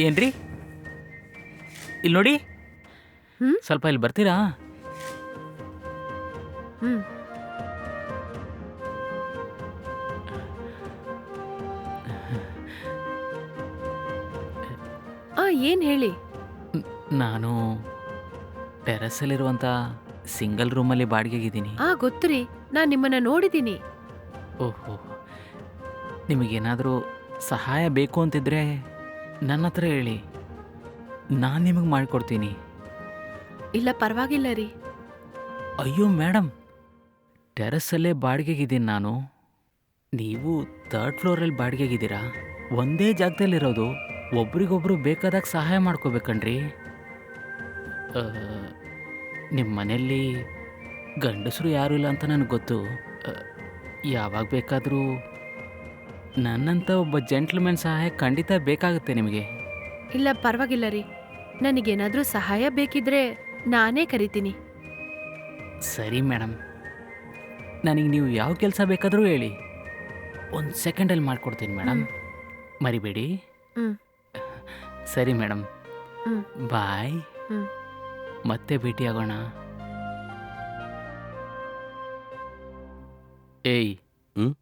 ಏನ್ರಿ ಇಲ್ಲಿ ನೋಡಿ, ಹ್ಮ್ ಸ್ವಲ್ಪ ಇಲ್ಲಿ ಬರ್ತೀರಾ? ಹ್ಮ್ ಏನ್ ಹೇಳಿ. ನಾನು ಟೆರಸಲ್ಲಿರುವಂಥ ಸಿಂಗಲ್ ರೂಮಲ್ಲಿ ಬಾಡಿಗೆಗಿದ್ದೀನಿ. ಗೊತ್ತುರಿ, ನಾನ್ ನಿಮ್ಮನ್ನ ನೋಡಿದ್ದೀನಿ. ಓಹೋ, ನಿಮಗೇನಾದರೂ ಸಹಾಯ ಬೇಕು ಅಂತಿದ್ರೆ ನನ್ನ ಹತ್ರ ಹೇಳಿ, ನಾನು ನಿಮಗೆ ಮಾಡಿಕೊಡ್ತೀನಿ. ಇಲ್ಲ ಪರವಾಗಿಲ್ಲ ರೀ. ಅಯ್ಯೋ ಮೇಡಮ್, ಟೆರಸಲ್ಲೇ ಬಾಡಿಗೆಗಿದ್ದೀನಿ ನಾನು. ನೀವು 3rd ಫ್ಲೋರಲ್ಲಿ ಬಾಡಿಗೆಗಿದ್ದೀರಾ. ಒಂದೇ ಜಾಗದಲ್ಲಿರೋದು, ಒಬ್ರಿಗೊಬ್ರು ಬೇಕಾದಾಗ ಸಹಾಯ ಮಾಡ್ಕೋಬೇಕಣ್ರಿ. ನಿಮ್ಮ ಮನೆಯಲ್ಲಿ ಗಂಡಸರು ಯಾರೂ ಇಲ್ಲ ಅಂತ ನನಗೆ ಗೊತ್ತು. ಅ, ಯಾವಾಗ ಬೇಕಾದರೂ ನನ್ನಂಥ ಒಬ್ಬ ಜೆಂಟ್ಲ್ಮನ್ ಸಹಾಯ ಖಂಡಿತ ಬೇಕಾಗುತ್ತೆ ನಿಮಗೆ. ಇಲ್ಲ ಪರವಾಗಿಲ್ಲ ರೀ, ನನಗೇನಾದ್ರೂ ಸಹಾಯ ಬೇಕಿದ್ರೆ ನಾನೇ ಕರಿತೀನಿ. ಸರಿ ಮೇಡಮ್, ನನಗೆ ನೀವು ಯಾವ ಕೆಲಸ ಬೇಕಾದರೂ ಹೇಳಿ, 1 ಸೆಕೆಂಡಲ್ಲಿ ಮಾಡಿಕೊಡ್ತೀನಿ ಮೇಡಮ್. ಮರಿಬೇಡಿ. ಹ್ಮ್ ಸರಿ ಮೇಡಮ್, ಹ್ಮ್ ಬಾಯ್. ಹ್ಮ್ ಮತ್ತೆ ಭೇಟಿಯಾಗೋಣ. ಏಯ್, ಹ್ಮ್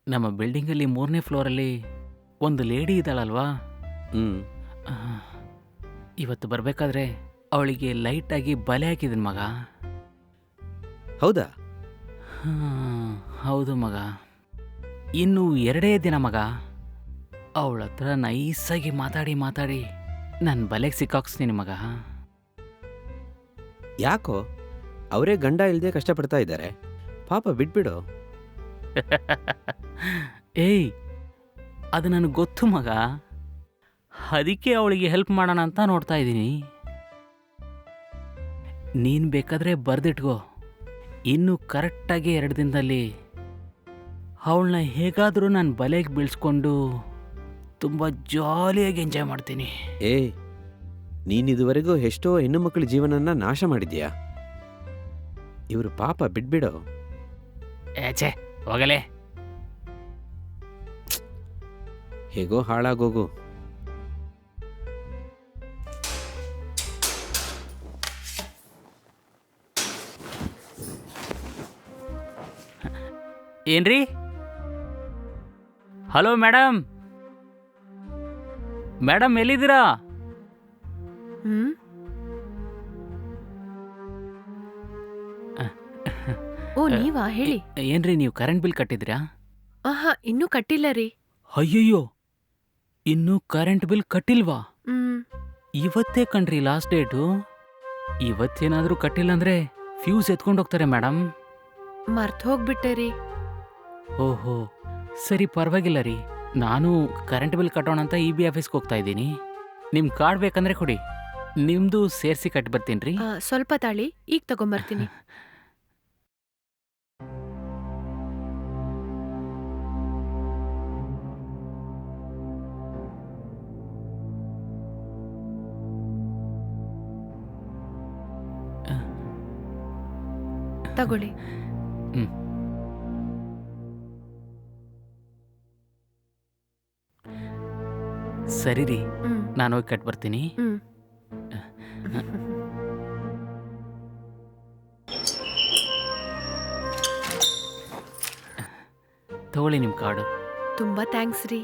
ನಮ್ಮ ಬಿಲ್ಡಿಂಗಲ್ಲಿ 3ನೇ ಫ್ಲೋರಲ್ಲಿ ಒಂದು ಲೇಡಿ ಇದ್ದಾಳಲ್ವಾ? ಹ್ಮ್ ಆ, ಇವತ್ತು ಬರಬೇಕಾದ್ರೆ ಅವಳಿಗೆ ಲೈಟಾಗಿ ಬಲೆ ಹಾಕಿದ್ದೀನಿ ಮಗ. ಹೌದಾ? ಹೌದು ಮಗ. ಇನ್ನು 2 ದಿನ ಮಗ. ಅವಳ ಹತ್ರ ನೈಸಾಗಿ ಮಾತಾಡಿ ಮಾತಾಡಿ ನನ್ನ ಬಲೆಗೆ ಸಿಕ್ಕಾಕ್ಸ್ತೀನಿ ಮಗ. ಯಾಕೋ? ಅವರೇ ಗಂಡ ಇಲ್ಲದೆ ಕಷ್ಟಪಡ್ತಾ ಇದ್ದಾರೆ, ಪಾಪ ಬಿಟ್ಬಿಡು. ಏಯ್, ಅದು ನನಗೆ ಗೊತ್ತು ಮಗ. ಅದಕ್ಕೆ ಅವಳಿಗೆ ಹೆಲ್ಪ್ ಮಾಡೋಣ ಅಂತ ನೋಡ್ತಾ ಇದ್ದೀನಿ. ನೀನು ಬೇಕಾದರೆ ಬರೆದಿಟ್ಕೋ, ಇನ್ನು ಕರೆಕ್ಟಾಗಿ 2 ದಿನದಲ್ಲಿ ಅವಳನ್ನ ಹೇಗಾದರೂ ನನ್ನ ಬಲೆಗೆ ಬೀಳ್ಸ್ಕೊಂಡು ತುಂಬ ಜಾಲಿಯಾಗಿ ಎಂಜಾಯ್ ಮಾಡ್ತೀನಿ. ಏಯ್, ನೀನಿದುವರೆಗೂ ಎಷ್ಟೋ ಹೆಣ್ಣು ಮಕ್ಕಳ ಜೀವನನ ನಾಶ ಮಾಡಿದ್ಯಾ. ಇವರು ಪಾಪ ಬಿಟ್ಬಿಡು. ಏಚೆ ಹೋಗಲೇ. ಹೇಗೋ ಹಾಳಾಗೋಗು. ಏನ್ರಿ? ಹಲೋ ಮೇಡಮ್, ಮೇಡಮ್ ಎಲ್ಲಿದ್ದೀರಾ? ಹ್ಮ್ ನೀವಾ ಹೇಳಿ. ಏನ್ರಿ, ನೀವು ಕರೆಂಟ್ ಬಿಲ್ ಕಟ್ಟಿದ್ರಾ? ಇನ್ನೂ ಕಟ್ಟಿಲ್ಲ ರೀ. ಅಯ್ಯಯ್ಯೋ, ಇನ್ನೂ ಕರೆಂಟ್ ಬಿಲ್ ಕಟ್ಟಿಲ್ವಾ? ಹ್ಮ್ ಇವತ್ತೇ ಕಣ್ರಿ ಲಾಸ್ಟ್ ಡೇಟು. ಇವತ್ತೇನಾದರೂ ಕಟ್ಟಿಲ್ಲ ಅಂದರೆ ಫ್ಯೂಸ್ ಎತ್ಕೊಂಡು ಹೋಗ್ತಾರೆ ಮೇಡಮ್. ಮರ್ತ್ ಹೋಗ್ಬಿಟ್ಟೆ ರೀ. ಓಹೋ, ಸರಿ ಪರವಾಗಿಲ್ಲ ರೀ. ನಾನು ಕರೆಂಟ್ ಬಿಲ್ ಕಟ್ಟೋಣ ಅಂತ EB ಆಫೀಸ್ಗೆ ಹೋಗ್ತಾ ಇದ್ದೀನಿ. ನಿಮ್ಮ ಕಾರ್ಡ್ ಬೇಕಂದ್ರೆ ಕೊಡಿ, ನಿಮ್ಮದು ಸೇರಿಸಿ ಕಟ್ಟಿ ಬರ್ತೀನಿ ರೀ. ಸ್ವಲ್ಪ ತಾಳಿ, ಈಗ ತಗೊಂಬರ್ತೀನಿ. ತಗೊಳ್ಳಿ. ಹ್ಞೂ, ಸರಿ ರೀ, ಹ್ಮ್ ನಾನು ಹೋಗಿ ಕಟ್ ಬರ್ತೀನಿ. ಹ್ಮ್ ತಗೊಳ್ಳಿ ನಿಮ್ಮ ಕಾರ್ಡು. ತುಂಬಾ ಥ್ಯಾಂಕ್ಸ್ ರೀ.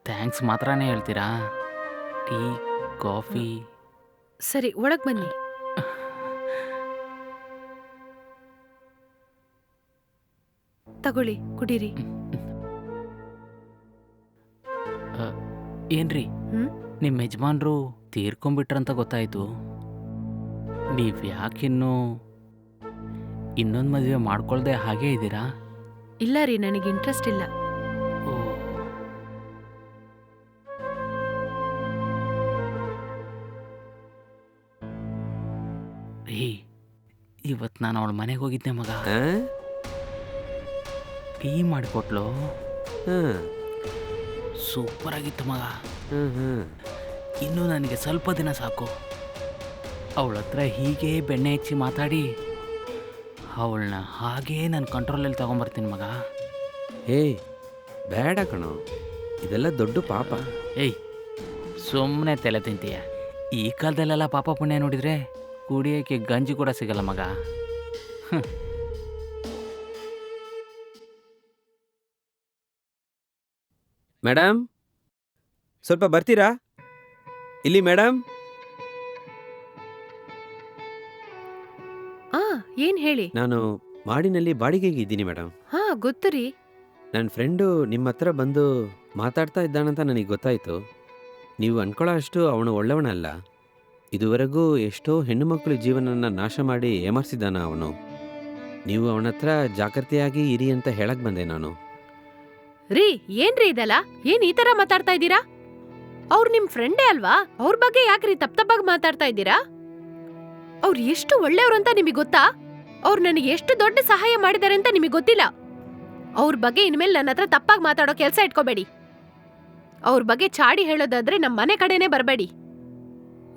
ಥ್ಯಾಂಕ್ಸ್ ಮಾತ್ರನೇ ಹೇಳ್ತೀರಾ? Tea, coffee? ಸರಿ, ಒಳಗ್ ಬನ್ನಿ. ತಗೊಳ್ಳಿ, ಕುಡೀರಿ. ಏನ್ರಿ, ಹ್ಮ್ ನಿಮ್ಮ ಯಜಮಾನ್ರು ತೀರ್ಕೊಂಬಿಟ್ರಂತ ಗೊತ್ತಾಯ್ತು. ನೀವು ಯಾಕಿನ್ನೂ ಇನ್ನೊಂದು ಮದುವೆ ಮಾಡ್ಕೊಳ್ದೆ ಹಾಗೇ ಇದ್ದೀರಾ? ಇಲ್ಲ ರೀ, ನನಗೆ ಇಂಟ್ರೆಸ್ಟ್ ಇಲ್ಲ. ಓ, ರೀ, ಇವತ್ತು ನಾನು ಅವಳ ಮನೆಗೆ ಹೋಗಿದ್ದೆ ಮಗ. ಆ? ಟೀ ಮಾಡಿಕೊಟ್ಲು, ಹ್ಮ್ ಸೂಪರ್ ಆಗಿತ್ತು ಮಗ. ಹ್ಮ್ ಹ್ಮ್ ಇನ್ನೂ ನನಗೆ ಸ್ವಲ್ಪ ದಿನ ಸಾಕು. ಅವಳ ಹತ್ರ ಹೀಗೆ ಬೆಣ್ಣೆ ಹಚ್ಚಿ ಮಾತಾಡಿ ಅವಳನ್ನ ಹಾಗೇ ನನ್ನ ಕಂಟ್ರೋಲಲ್ಲಿ ತಗೊಂಬರ್ತೀನಿ ಮಗ. ಏಯ್, ಬೇಡ ಕಣೋ, ಇದೆಲ್ಲ ದೊಡ್ಡ ಪಾಪ. ಏಯ್, ಸುಮ್ಮನೆ ತಲೆ ತಿಂತೀಯ. ಈ ಕಾಲದಲ್ಲೆಲ್ಲ ಪಾಪ ಪುಣ್ಯ ನೋಡಿದರೆ ಕುಡಿಯೋಕ್ಕೆ ಗಂಜಿ ಕೂಡ ಸಿಗಲ್ಲ ಮಗ. ಮೇಡಮ್, ಸ್ವಲ್ಪ ಬರ್ತೀರಾ ಇಲ್ಲಿ ಮೇಡಮ್? ಆ ಏನ್ ಹೇಳಿ. ನಾನು ಮಾಡಿನಲ್ಲಿ ಬಾಡಿಗೆಗೆ ಇದ್ದೀನಿ ಮೇಡಮ್. ಹಾ ಗೊತ್ತು ರೀ. ನನ್ನ ಫ್ರೆಂಡು ನಿಮ್ಮ ಹತ್ರ ಬಂದು ಮಾತಾಡ್ತಾ ಇದ್ದಾನಂತ ನನಗೆ ಗೊತ್ತಾಯಿತು. ನೀವು ಅನ್ಕೊಳ್ಳೋ ಅಷ್ಟು ಅವನು ಒಳ್ಳೆಯವನಲ್ಲ. ಇದುವರೆಗೂ ಎಷ್ಟೋ ಹೆಣ್ಣು ಮಕ್ಕಳ ಜೀವನನ ನಾಶ ಮಾಡಿ ಏಮರ್ಸಿದ್ದಾನ ಅವನು. ನೀವು ಅವನ ಹತ್ರ ಜಾಗ್ರತೆಯಾಗಿ ಇರಿ ಅಂತ ಹೇಳಕ್ ಬಂದೆ ನಾನು. ರೀ ಏನ್ರಿ ಇದಲ್ಲ, ಏನ್ ಈ ತರ ಮಾತಾಡ್ತಾ ಇದ್ದೀರಾ? ಅವ್ರು ನಿಮ್ ಫ್ರೆಂಡೇ ಅಲ್ವಾ? ಅವ್ರ ಬಗ್ಗೆ ಯಾಕ್ರಿ ತಪ್ಪಾಗಿ ಮಾತಾಡ್ತಾ ಇದ್ದೀರಾ? ಅವ್ರು ಎಷ್ಟು ಒಳ್ಳೆಯವ್ರು ಅಂತ ನಿಮಗೆ ಗೊತ್ತಾ? ಅವ್ರು ನನಗೆ ಎಷ್ಟು ದೊಡ್ಡ ಸಹಾಯ ಮಾಡಿದ್ದಾರೆ ಅಂತ ನಿಮಗೆ ಗೊತ್ತಿಲ್ಲ. ಅವ್ರ ಬಗ್ಗೆ ಇನ್ಮೇಲೆ ನನ್ನ ಹತ್ರ ತಪ್ಪಾಗಿ ಮಾತಾಡೋ ಕೆಲಸ ಇಟ್ಕೋಬೇಡಿ. ಅವ್ರ ಬಗ್ಗೆ ಚಾಡಿ ಹೇಳೋದಾದ್ರೆ ನಮ್ಮ ಮನೆ ಕಡೆನೇ ಬರಬೇಡಿ.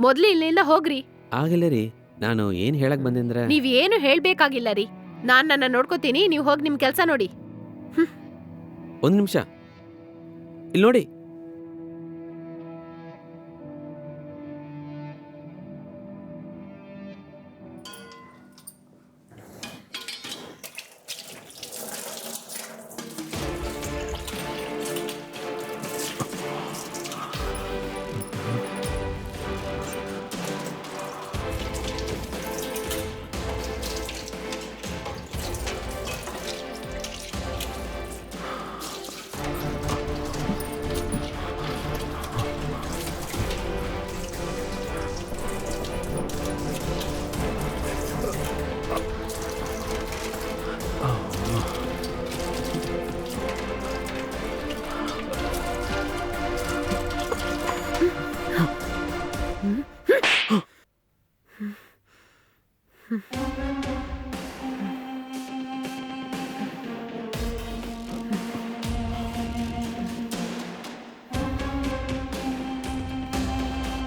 ಮೊದ್ಲು ಇಲ್ಲಿಂದ ಹೋಗ್ರಿ. ಆಗಿಲ್ಲ ರೀ, ನಾನು ಏನು ಹೇಳಕ್ ಬಂದೆ ಅಂದ್ರೆ ನೀವ್ ಏನು ಹೇಳ್ಬೇಕಾಗಿಲ್ಲ ರೀ. ನನ್ನ ನೋಡ್ಕೋತೀನಿ, ನೀವು ಹೋಗಿ ನಿಮ್ ಕೆಲಸ ನೋಡಿ. ಒಂದು ನಿಮಿಷ ಇಲ್ಲಿ ನೋಡಿ.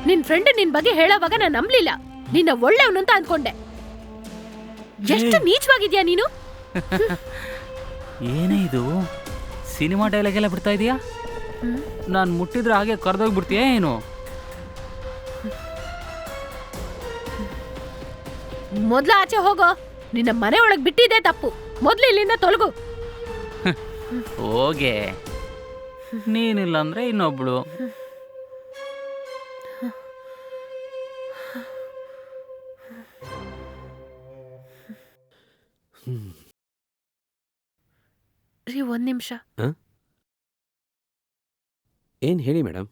ನಿನ್ ಫ್ರೆಂಡ್ ನಿನ್ ಬಗ್ಗೆ ಹೇಳೋವಾಗ ನಾನು ನಂಬಲಿಲ್ಲ. ನಿನ್ನ ಒಳ್ಳೆಯವನಂತ ಅನ್ಕೊಂಡೆ. ಎಷ್ಟು ನೀಚವಾಗಿದ್ಯಾ ನೀನು. ಏನೇ ಇದು, ಸಿನಿಮಾ ಡೈಲಾಗ್ ಎಲ್ಲ ಬಿಡ್ತಾ ಇದೀಯಾ? ನಾನು ಮುಟ್ಟಿದ್ರೆ ಹಾಗೆ ಕರೆದೋಗ್ಬಿಡ್ತೀಯಾ ಏನು? ಮೊದ್ಲು ಆಚೆ ಹೋಗೋ. ನಿನ್ನ ಮನೆ ಒಳಗ್ ಬಿಟ್ಟಿದ್ದೆ ತಪ್ಪು. ಮೊದ್ಲು ಇಲ್ಲಿಂದ ತೊಲಗು. ಹೋಗೆ, ನೀನಿಲ್ಲ ಅಂದ್ರೆ ಇನ್ನೊಬ್ಳು. ರೀ ಒಂದ್ ನಿಮಿಷ. ಏನು ಹೇಳಿ ಮೇಡಮ್?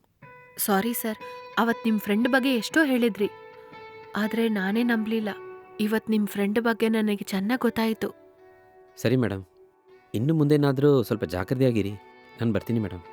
ಸಾರಿ ಸರ್, ಅವತ್ ನಿಮ್ ಫ್ರೆಂಡ್ ಬಗ್ಗೆ ಎಷ್ಟೋ ಹೇಳಿದ್ರಿ, ಆದ್ರೆ ನಾನೇ ನಂಬಲಿಲ್ಲ. ಇವತ್ ನಿಮ್ ಫ್ರೆಂಡ್ ಬಗ್ಗೆ ನನಗೆ ಚೆನ್ನಾಗಿ ಗೊತ್ತಾಯಿತು. ಸರಿ ಮೇಡಮ್, ಇನ್ನು ಮುಂದೇನಾದರೂ ಸ್ವಲ್ಪ ಜಾಗ್ರತೆಯಾಗಿರಿ. ನಾನು ಬರ್ತೀನಿ ಮೇಡಮ್.